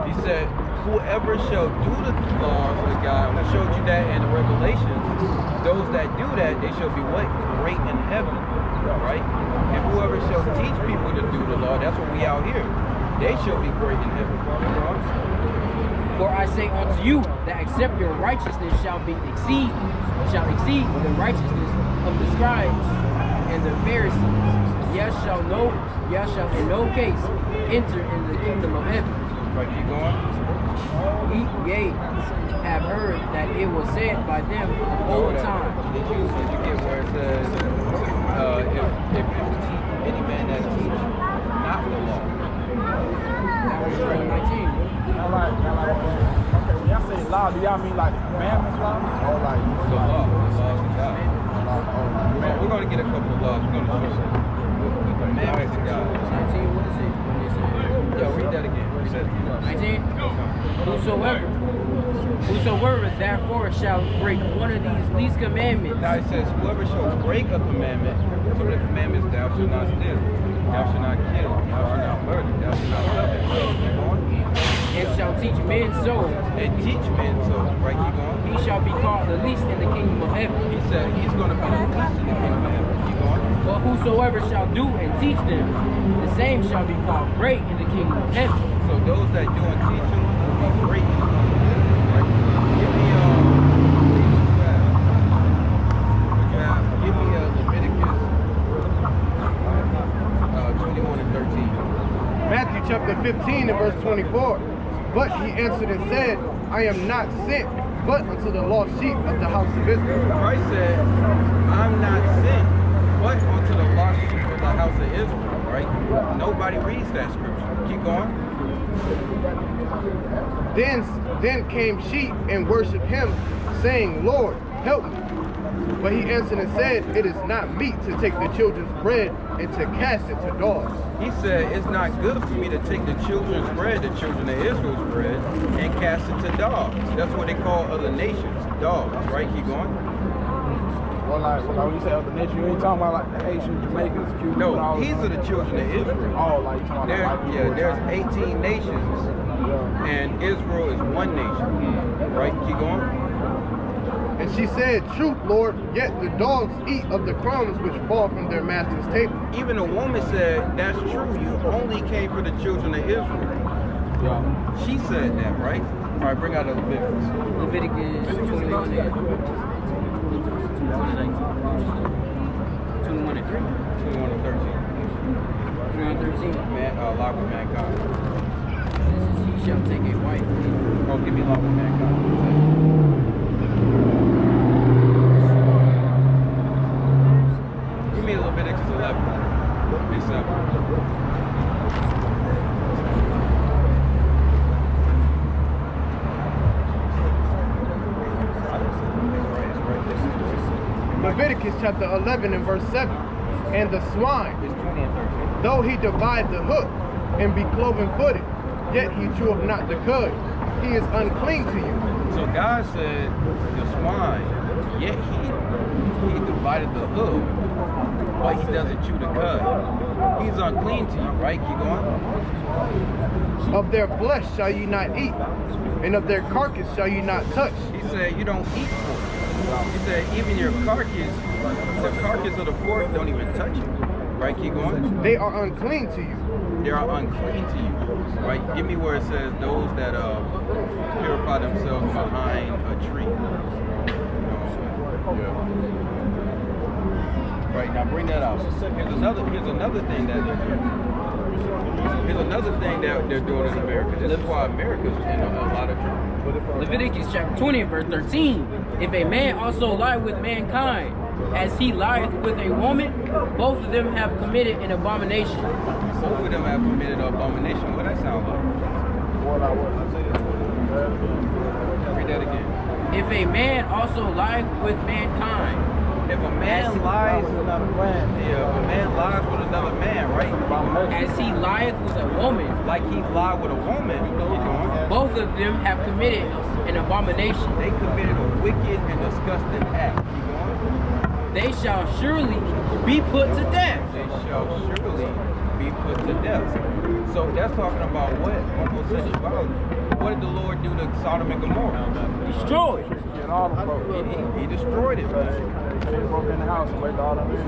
He said, whoever shall do the laws of God, and I showed you that in the Revelations, those that do that, they shall be what? Great in heaven, right? And whoever shall teach people to do the law, that's what we out here. They shall be great in heaven. For I say unto you that except your righteousness shall exceed the righteousness of the scribes and the Pharisees, ye shall in no case enter into the kingdom of heaven. Right, keep going. Ye have heard that it was said by them of old time. Did you get where it says, if any man that teach not the law? That was verse 19. Okay, when y'all say law, do y'all mean like the commandments law? Or like the laws of God. Man, we're going to get a couple of laws. We're going to show the commandments of God. 19, what is it? Yo, read that again. 19. Whosoever therefore shall break one of these least commandments. Now it says, whoever shall break a commandment, some of the commandments, thou shalt not steal, thou shalt not kill, thou shalt not murder, thou shalt not covet. Keep going. And shall teach men so. And teach men so. Right, keep going. He shall be called the least in the kingdom of heaven. He said he's going to be the least in the kingdom of heaven. Keep going. But whosoever shall do and teach them, the same shall be called great in the kingdom of heaven. So those that do and teach them will be great in the kingdom of heaven. Right? Give me Leviticus 21 and 13. Matthew chapter 15 and verse 24. But he answered and said, I am not sent but unto the lost sheep of the house of Israel. Christ said, I'm not sent but unto the lost sheep of the house of Israel, right? Nobody reads that scripture. Keep going. Then came sheep and worshipped him, saying, Lord, help me. But he answered and said, it is not meet to take the children's bread and to cast it to dogs. He said, it's not good for me to take the children's bread, the children of Israel's bread, and cast it to dogs. That's what they call other nations, dogs, right? Keep going. Well, like when you say other nations, you ain't talking about like the Haitians, Jamaicans, Cubans. No, these are the children of Israel. Oh, like you talking about there's 18 nations, and Israel is one nation, right? Keep going. And she said, truth, Lord, yet the dogs eat of the crumbs which fall from their master's table. Even the woman said, that's true, you only came for the children of Israel. Yeah. She said that, right? All right, bring out the Leviticus. Leviticus 21 and 21 and 3. 21 and 13. 21 and 13. Law with mankind. He shall take a wife. Oh, give me law with mankind. Give me Leviticus 11 and 7. Leviticus chapter 11 and verse 7. And the swine, though he divide the hoof and be cloven footed, yet he cheweth not the cud. He is unclean to you. So God said, the swine, yet he divided the hoof, but he doesn't chew the cud. He's unclean to you, right? Keep going. Of their flesh shall ye not eat, and of their carcass shall ye not touch. He said, you don't eat pork. He said, even your carcass, the carcass of the pork, don't even touch it. Right? Keep going. They are unclean to you. They are unclean to you. Right? Give me where it says those that purify themselves behind a tree. Right, now bring that out. Here's another thing that they're doing. Here's another thing that they're doing in America. This is why America's in a lot of trouble. Leviticus chapter 20 and verse 13. If a man also lie with mankind, as he lieth with a woman, both of them have committed an abomination. Both of them have committed an abomination. What that sound like? Read that again. If a man also lieth with mankind, if a man lies with another man, if a man lies with another man, right? As he lieth with a woman, like he lied with a woman, both of them have committed an abomination. They committed a wicked and disgusting act. They shall surely be put to death. They shall surely be put to death. So that's talking about what? Homosexuality. What did the Lord do to Sodom and Gomorrah? Destroyed. And all the folks. He destroyed it, man. They broke in the house and went all the men.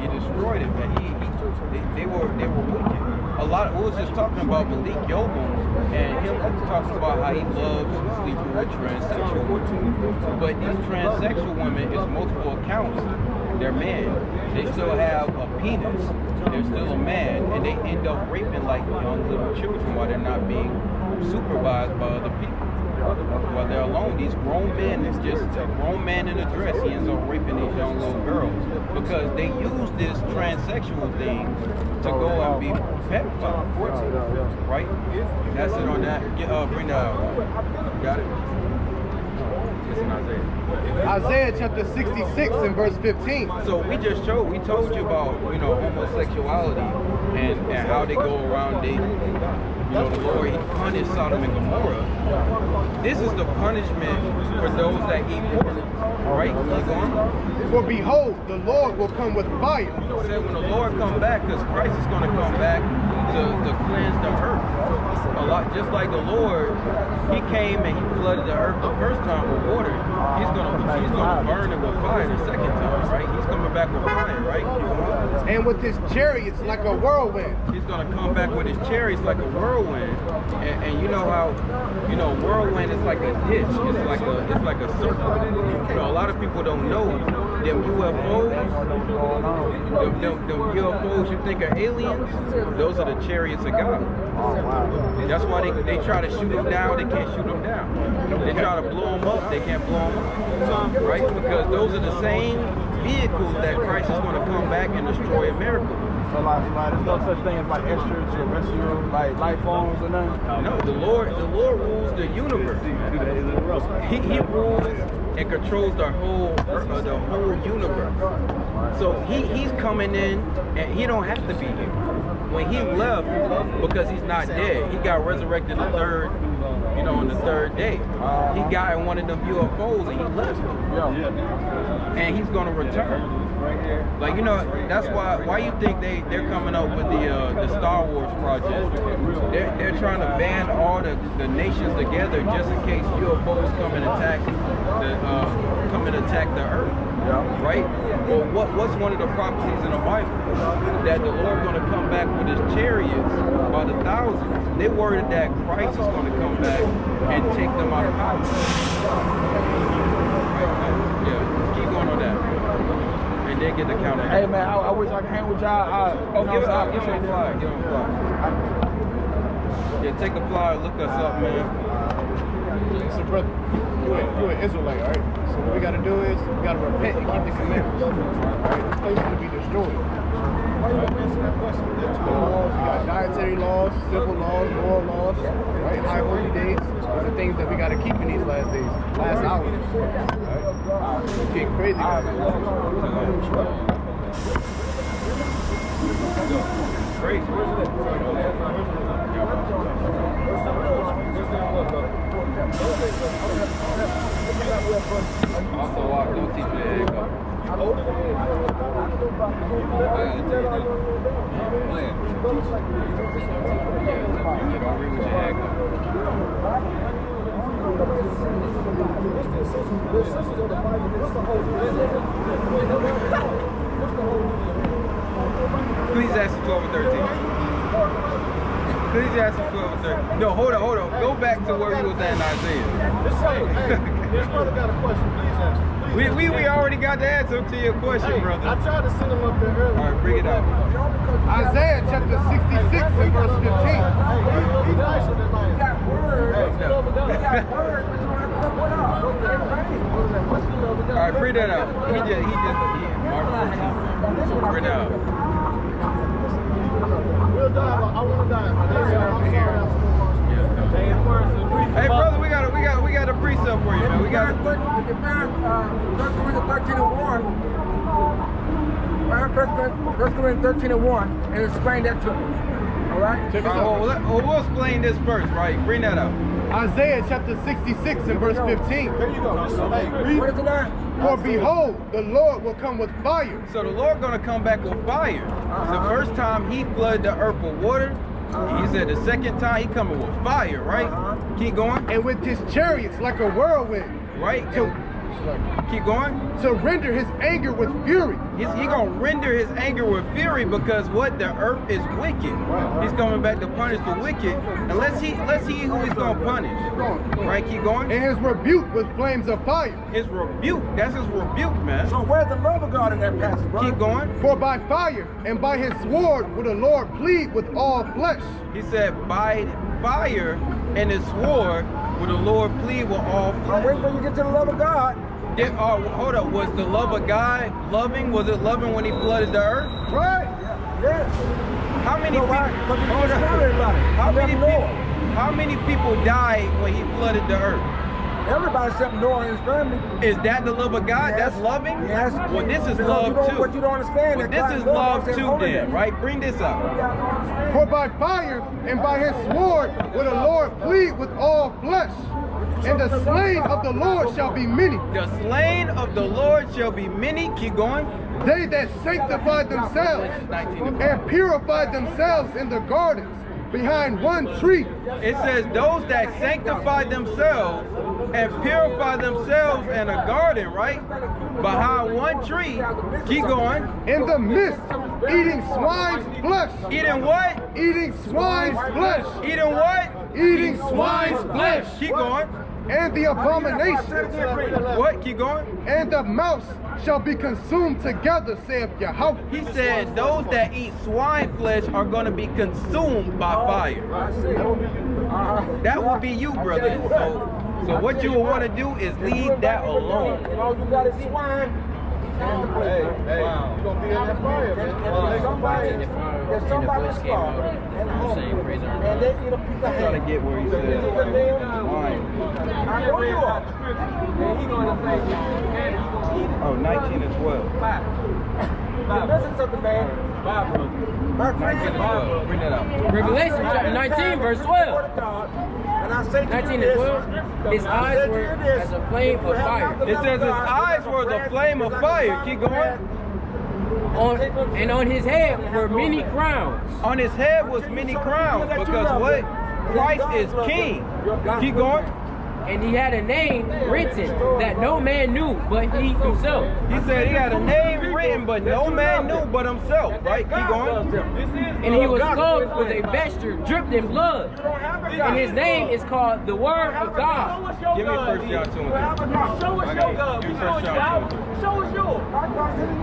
He destroyed it, man. They were wicked. A lot. We was just talking about Malik Yoba, and him talks about how he loves sleeping with transsexual women. But these transsexual women is multiple accounts. They're men. They still have a penis. They're still a man, and they end up raping like young little children while they're not being supervised by other people. While they're alone, these grown men, it's just a grown man in a dress, he ends up raping these young little girls because they use this transsexual thing to go and be pedophiles, right? That's it on that. Bring that out. Got it? It's in Isaiah. Isaiah chapter 66 and verse 15. So we told you about, homosexuality and how they go around dating. The Lord, he punished Sodom and Gomorrah. This is the punishment for those that eat pork, right? Keep going. For behold, the Lord will come with fire. He said when the Lord come back, because Christ is going to come back to cleanse the earth. A lot, just like the Lord, he came and he flooded the earth the first time with water. He's gonna burn it with fire the second time, right? He's coming back with fire, right? And with his chariots like a whirlwind. He's gonna come back with his chariots like a whirlwind. And you know how, whirlwind is like a ditch. It's like a circle. A lot of people don't know them UFOs. Them UFOs you think are aliens, those are the chariots of God. That's why they try to shoot them down, they can't shoot them down. They try to blow them up, they can't blow them up. Right? Because those are the same vehicles that Christ is going to come back and destroy America with. So there's no such thing as like extraterrestrial, like life forms or nothing? No, the Lord rules the universe. He rules and controls the whole universe. So he's coming in and he don't have to be here. When he left, because he's not dead, he got resurrected on the third day. He got in one of them UFOs and he left. And he's gonna return. Like, that's why you think they're coming up with the Star Wars project. They're trying to band all the nations together just in case UFOs come and attack the earth. Right? Well, what's one of the prophecies in the Bible? That the Lord's going to come back with his chariots by the thousands. They worried that Christ is going to come back and take them out of power. Yeah, keep going on that. And then get the counter. Hey man, I wish I could hang with y'all. Give him a flyer. Yeah, take a flyer, look us up, man. So brother, you're an Israelite, all right? So what we got to do is, we got to repent and keep the commandments. All right? This place is going to be destroyed. The laws, we got dietary laws, civil laws, moral laws, right? High holy days. These are things that we got to keep in these last days, last hours. Right? It's getting crazy, guys. Also, don't teach me that. Don't read with your head Ecclesiastes 12 and 13. Ecclesiastes 12 and 13. No, hold on. Go back to where we was at in Isaiah. This brother got a question. Please answer. We already got the answer to your question, brother. I tried to send him up there earlier. All right, bring it out. Isaiah chapter 66 and verse 15. He nicer than mine. He got words. All right, bring that out. He Mark 14. Bring it out. We'll dive. I want to dive. Hey, brother, we got a precept for you, man. We got. 1 Corinthians 13 and 1. 1 Corinthians 13 and 1, and explain that to us. All right? We'll explain this first, right? Bring that out. Isaiah chapter 66 and verse 15. There you go. Hey, read. What is it now? For behold, the Lord will come with fire. So the Lord gonna come back with fire. The first time he flooded the earth with water. He said the second time he coming with fire, right? Keep going, And with his chariots like a whirlwind. right? Keep going. To render his anger with fury. He gonna render his anger with fury because what? The earth is wicked. He's coming back to punish the wicked. And let's see who he's gonna punish. Right? Keep going. And his rebuke with flames of fire. His rebuke. That's his rebuke, man. So where's the love of God in that passage, bro? Keep going. For by fire and by his sword will the Lord plead with all flesh. He said, by fire and his sword will the Lord plead with all I'm flesh. waiting for you to get to the love of God. Hold up. Was the love of God loving? Was it loving when he flooded the earth? Right? Yeah. How many So people? why? Because you Hold just up. tell everybody. How You many never people? know. How many people died when he flooded the earth? Everybody except Noah and his family. Is that the love of God? Yes. That's loving? Yes. Well, this is Because love too. What you don't understand. Well, that this God is loves love us too, holiness. then, right? Bring this out. For by fire and by his sword will the Lord plead with all flesh. And the slain of the Lord shall be many. The slain of the Lord shall be many. Keep going. They that sanctify themselves and purify themselves in the gardens behind one tree. It says those that sanctify themselves and purify themselves in a garden, right? Behind one tree. Keep going. In the midst, eating swine's flesh. Eating what? Eating swine's flesh. Eating what? Eating swine's flesh. Keep going. And the abomination What? Keep going. and the mouse shall be consumed together, saith Yahweh. He said those that eat swine flesh are going to be consumed by fire. That will be you, brother. So what you will want to do is leave that alone. All you got is swine. Hey, you gonna be in that fire, man. There's somebody's father and home. And they eat a piece of I'm trying to ham. get where he said swine. I know you are. Oh, 19 and 12. You're missing something, man. 19 and 12. Bring that out. Revelation chapter 19, verse 12. And I say to 19 you and this, 12. His I eyes said to were you this, as a flame of fire. It says his eyes were as a flame of fire. Keep going. And on his head were many crowns. On his head was many crowns because what? Christ is king. Keep going. And he had a name written that no man knew but he himself. He said he had a name written, but no man knew but himself. Right? Keep going. And he was clothed with a vesture dripped in blood. And his name is called the Word of God. Give me 1 John 2 and 3. Show us your God. Give me 1 John 2 and 3. Show us yours.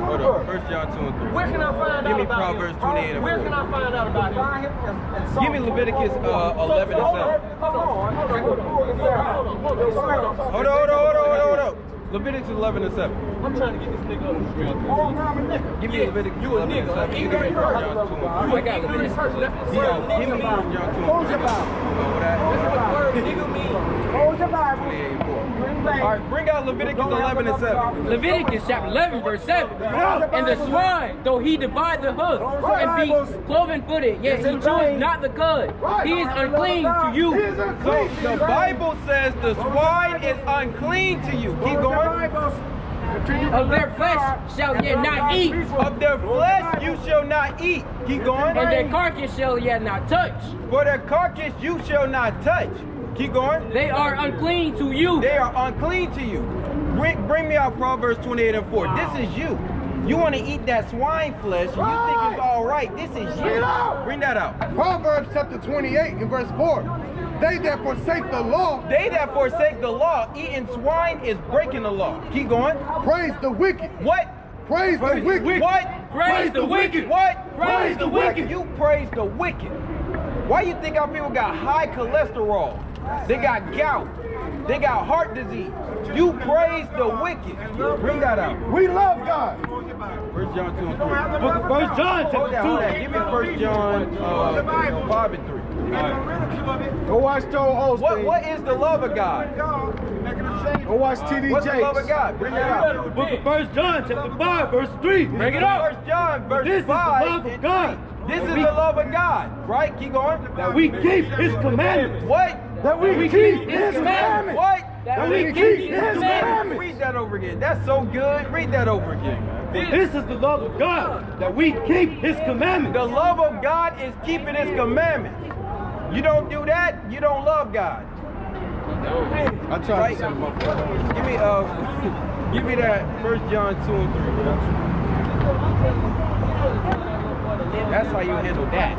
Hold on. 1 John 2 and 3. Where can I find Give out me about him? Proverbs 28 and Where can I 4. find out about him? Give me Leviticus 11 and 7. Hold on. Hold on. Leviticus 11 and 7. I'm trying to get this nigga on the street. Give me Leviticus 11 and 7. You give me 1 John 2 and 3. I got Leviticus. Give me 1 John 2 and 3. Hold your Bible. What that? Nigga mean. Hold your Bible. 28 and 4. All right, bring out Leviticus 11 and 7. Leviticus chapter 11, verse 7. And the swine, though he divide the hoof and be cloven footed, yet he cheweth not the cud. He is unclean to you. So the Bible says the swine is unclean to you. Keep going. Of their flesh shall ye not eat, Of their flesh you shall not eat. Keep going. and their carcass shall ye not touch. For their carcass you shall not touch. Keep going. They are unclean to you. They are unclean to you. Bring me out Proverbs 28 and 4. This is you. You want to eat that swine flesh and you think it's all right. This is you. Bring that out. Proverbs chapter 28 and verse 4. They that forsake the law, They that forsake the law, eating swine is breaking the law. Keep going. praise the wicked. What? Praise the wicked. What? Praise the wicked. What? Praise the wicked. You praise the wicked. Why you think our people got high cholesterol? They got gout. They got heart disease. You praise the wicked. Bring that out. We love God. 1 John 2 and 3. Book of 1 John chapter 2. Give me 1 John 5 and 3. Go watch Joel Osteen. What is the love of God? Go watch TD What's the love of Jakes. God? Bring that out. Book of 1 John, chapter 5, verse 3. Bring it up. 1 John verse This is the 5 love of and God. 3. This is the love of God, right? Keep going. That we keep his commandments. What? that we keep his commandments. What? That we keep his commandments. Read that over again. That's so good. Read that over again, man. This is the love of God, that we keep his commandments. The love of God is keeping his commandments. You don't do that, you don't love God. I tried Right? to set him up. Give me that 1 John 2 and 3, man. That's how you handle that.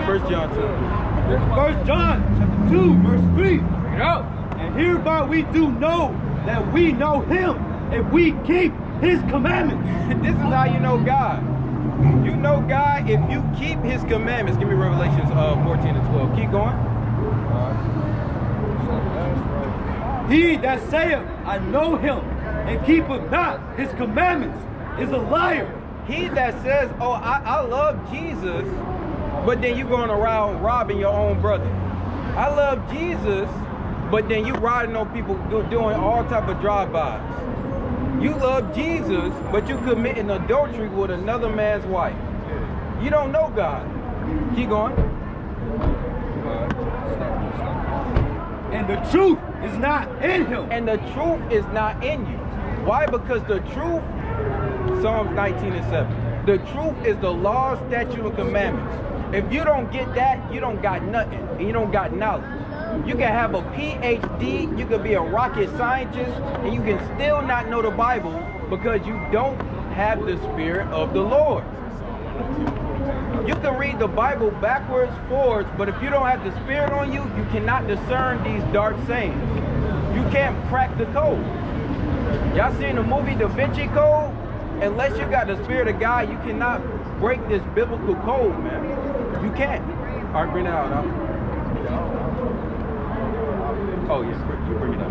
1 John 2. 1 John chapter 2, verse 3. Bring it up. And hereby we do know that we know him, if we keep his commandments. This is how you know God. You know God if you keep his commandments. Give me Revelations 14 and 12. Keep going. He that saith, I know him, and keepeth not his commandments, is a liar. He that says, oh, I love Jesus, but then you going around robbing your own brother. I love Jesus, but then you riding on people doing all type of drive-bys. You love Jesus, but you committing adultery with another man's wife. You don't know God. Keep going. And the truth is not in him. And the truth is not in you. Why? Because the truth, Psalms 19 and 7, the truth is the law, statute, and commandments. If you don't get that, you don't got nothing, and you don't got knowledge. You can have a PhD, you can be a rocket scientist, and you can still not know the Bible because you don't have the Spirit of the Lord. You can read the Bible backwards, forwards, but if you don't have the Spirit on you, you cannot discern these dark sayings. You can't crack the code. Y'all seen the movie Da Vinci Code? Unless you got the Spirit of God, you cannot break this biblical code, man. You can't. All right, bring it out, huh? Oh, yes, you bring it up.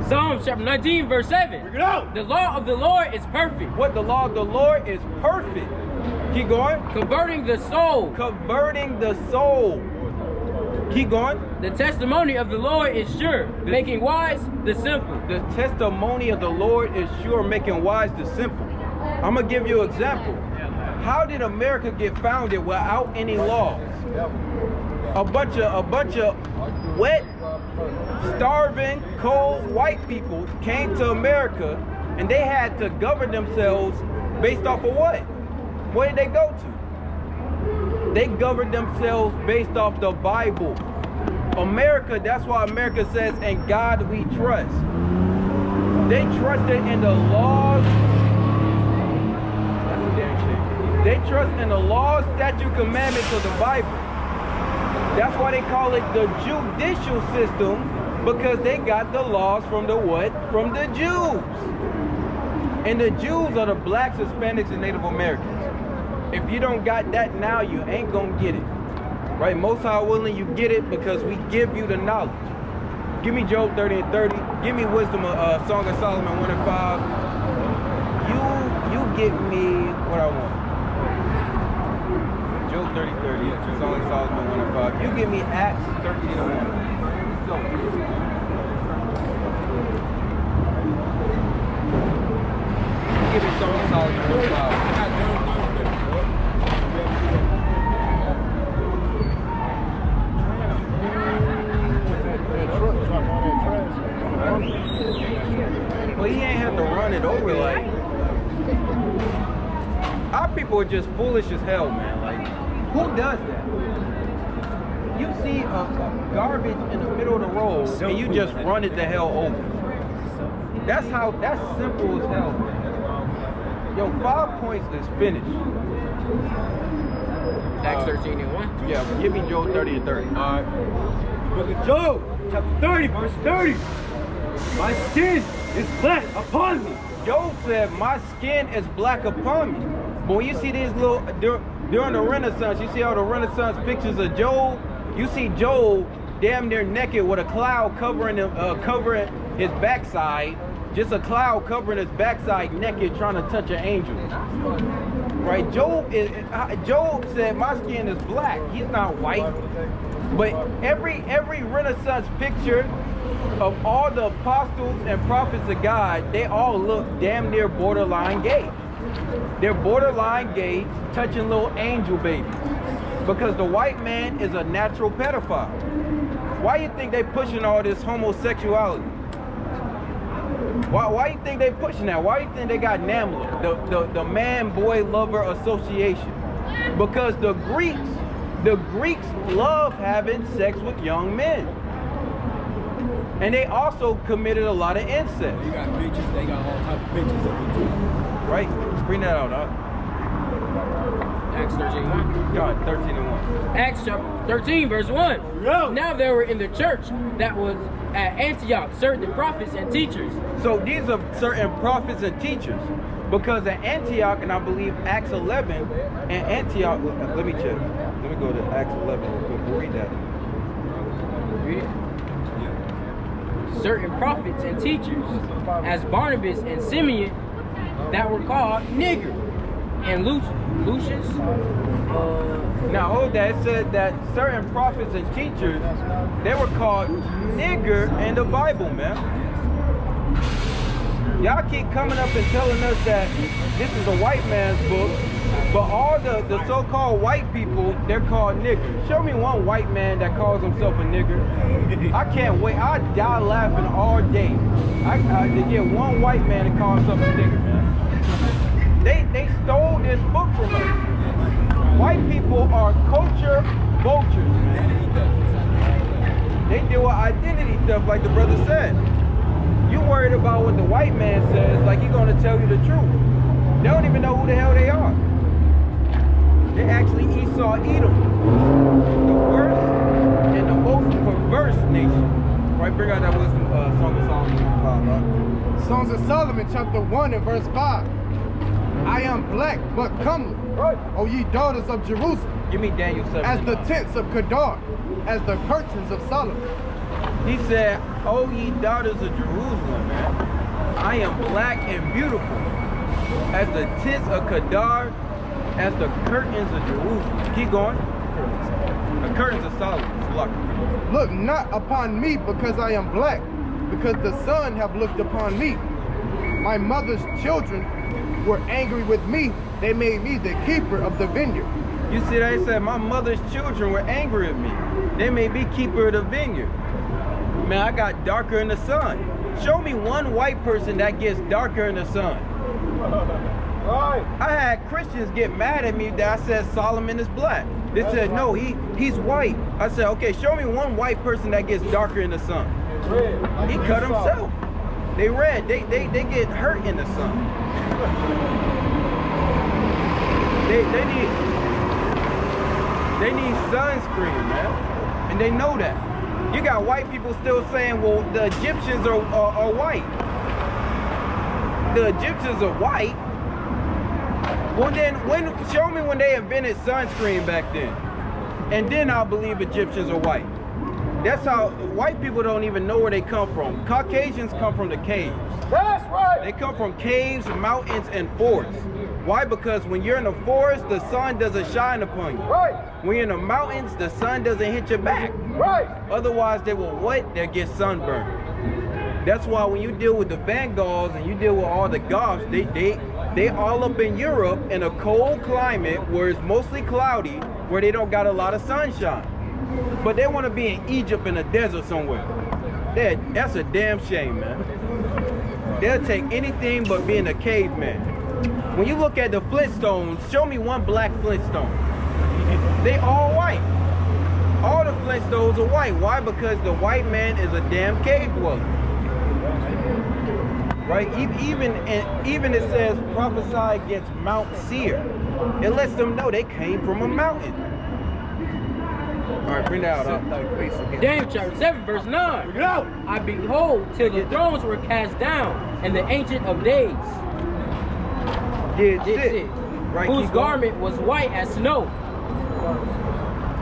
Psalms chapter 19, verse 7. Bring it out. The law of the Lord is perfect, What the law of the Lord is perfect. Keep going. converting the soul. Converting the soul. Keep going. The testimony of the Lord is sure, making wise the simple. The testimony of the Lord is sure, making wise the simple. I'm gonna give you an example. How did America get founded without any laws? A bunch of wet, starving, cold white people came to America, and they had to govern themselves based off of what? Where did they go to? They governed themselves based off the Bible. America, that's why America says, "In God we trust." They trusted in the laws. That's a damn shame. They trust in the laws, statute, commandments of the Bible. That's why they call it the judicial system, because they got the laws from the what? From the Jews. And the Jews are the blacks, Hispanics, and Native Americans. If you don't got that now, you ain't gonna get it. Right? Most High willing, you get it because we give you the knowledge. Give me Job 30 and 30. Give me wisdom of Song of Solomon 1 and 5. You get me what I want. Job 30, 30. Song of Solomon 1 and 5. You give me Acts 13 and 1. Give me Song of Solomon 1 and 5. Well, he ain't have to run it over like. Our people are just foolish as hell, man. Like, who does that? You see a garbage in the middle of the road and you just run it the hell over. That's simple as hell, man. Yo, 5 points is finished. Acts 13 and 1. Yeah, give me Job 30 and 30. All right. Book of Job, chapter 30, verse 30. My skin is black upon me. Job said, my skin is black upon me. But when you see these little, during the Renaissance, you see all the Renaissance pictures of Job, you see Job damn near naked with a cloud covering his backside, just a cloud covering his backside naked trying to touch an angel. Right? Job said, my skin is black. He's not white. But every Renaissance picture of all the apostles and prophets of God, they all look damn near borderline gay. They're borderline gay, touching little angel babies. Because the white man is a natural pedophile. Why you think they pushing all this homosexuality? Why you think they pushing that? Why you think they got NAMLA, the Man Boy Lover Association? Because the Greeks love having sex with young men. And they also committed a lot of incest. They got bitches, they got all type of bitches of it too. Right? Bring that out, huh? Acts 13:1. God, 13 and 1. Acts chapter 13, verse 1. Yo. Now there were in the church that was at Antioch certain prophets and teachers. So these are certain prophets and teachers. Because at Antioch, and I believe Acts 11, and Antioch, let me check. Let me go to Acts 11 real quick. We'll read that. Read it. Certain prophets and teachers, as Barnabas and Simeon, that were called nigger, and Lucius. Now hold that. It said that certain prophets and teachers, they were called nigger in the Bible, man. Y'all keep coming up and telling us that this is a white man's book, but all the so-called white people, they're called niggers. Show me one white man that calls himself a nigger. I can't wait. I die laughing all day. To get one white man to call himself a nigger, man. They stole this book from us. White people are culture vultures, man. They deal with identity stuff like the brother said. You worried about what the white man says like he's gonna tell you the truth. They don't even know who the hell they are. They actually Esau Edom, the worst and the most perverse nation. Right, bring out that wisdom, Song of Solomon 5, right? Songs of Solomon, chapter 1 and verse 5. I am black but comely, Right. O ye daughters of Jerusalem, Give me Daniel 7. as the tents of Kedar, as the curtains of Solomon. He said, "O ye daughters of Jerusalem, man, I am black and beautiful, as the tents of Kedar, as the curtains of Jerusalem." Keep going. The curtains of Solomon. Look not upon me because I am black, because the sun have looked upon me. My mother's children were angry with me. They made me the keeper of the vineyard. You see that? He said, my mother's children were angry at me. They made me keeper of the vineyard. Man, I got darker in the sun. Show me one white person that gets darker in the sun. Right. I had Christians get mad at me that I said Solomon is black. They said, no, he's white. I said, okay, show me one white person that gets darker in the sun. Red. Like He cut himself. They red. They get hurt in the sun. They need sunscreen, man. And they know that. You got white people still saying, well, the Egyptians are white. The Egyptians are white. Well then, show me when they invented sunscreen back then. And then I'll believe Egyptians are white. That's how white people don't even know where they come from. Caucasians come from the caves. That's right. They come from caves, mountains, and forests. Why? Because when you're in the forest, the sun doesn't shine upon you. Right. When you're in the mountains, the sun doesn't hit your back. Right. Otherwise, they will what? They'll get sunburned. That's why when you deal with the Vandals and you deal with all the Goths, they all up in Europe in a cold climate where it's mostly cloudy, where they don't got a lot of sunshine. But they want to be in Egypt in a desert somewhere. That's a damn shame, man. They'll take anything but being a caveman. When you look at the Flintstones, show me one black Flintstone. They all white. All the Flintstones are white. Why? Because the white man is a damn cave dweller. Right? Even it says prophesy against Mount Seir. It lets them know they came from a mountain. All right, bring that out. Daniel chapter 7, verse 9. I behold till the thrones were cast down, and the Ancient of Days Did did sit, Right, whose keep going. garment was white as snow.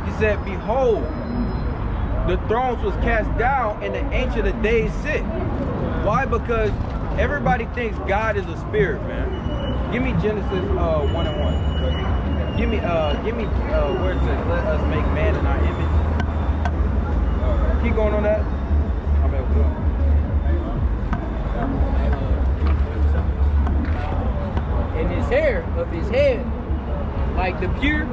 He said, behold, the thrones was cast down and the Ancient of Days sit. Why? Because everybody thinks God is a spirit, man. Give me Genesis 1 and 1. Give me where it says, let us make man in our image. Keep going on that. I'm able to. And his hair of his head, like the pure.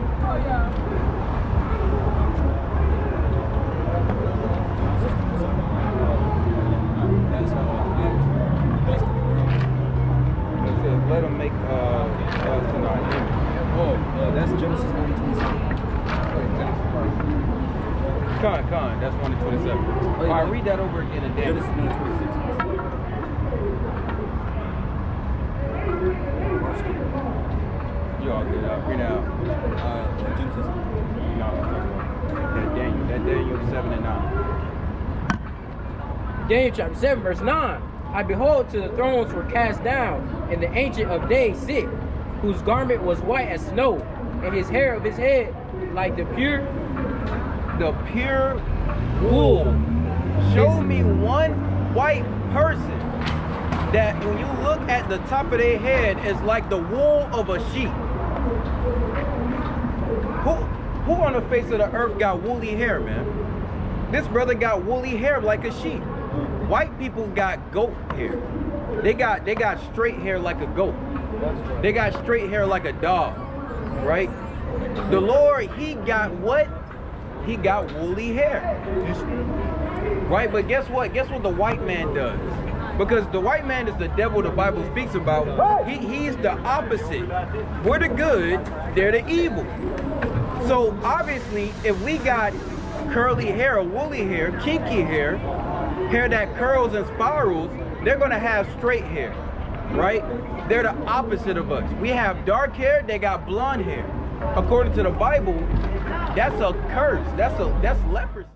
Con, that's 1 and 27. All right, read that over again and then. Genesis 1:26. You all good. Read it out. Genesis. No, I'm talking about that Daniel 7 and 9. Daniel chapter 7, verse 9. I behold, till the thrones were cast down, and the Ancient of Days sit, whose garment was white as snow, and his hair of his head like the pure wool. Show me one white person that when you look at the top of their head is like the wool of a sheep. Who on the face of the earth got woolly hair, man? This brother got woolly hair like a sheep. White people got goat hair. They got straight hair like a goat. They got straight hair like a dog, right? The Lord, he got what? He got woolly hair. Right, but guess what? Guess what the white man does? Because the white man is the devil the Bible speaks about. He's the opposite. We're the good, they're the evil. So obviously, if we got curly hair, or woolly hair, kinky hair, hair that curls and spirals, they're gonna have straight hair, right? They're the opposite of us. We have dark hair, they got blonde hair. According to the Bible, that's a curse. That's leprosy.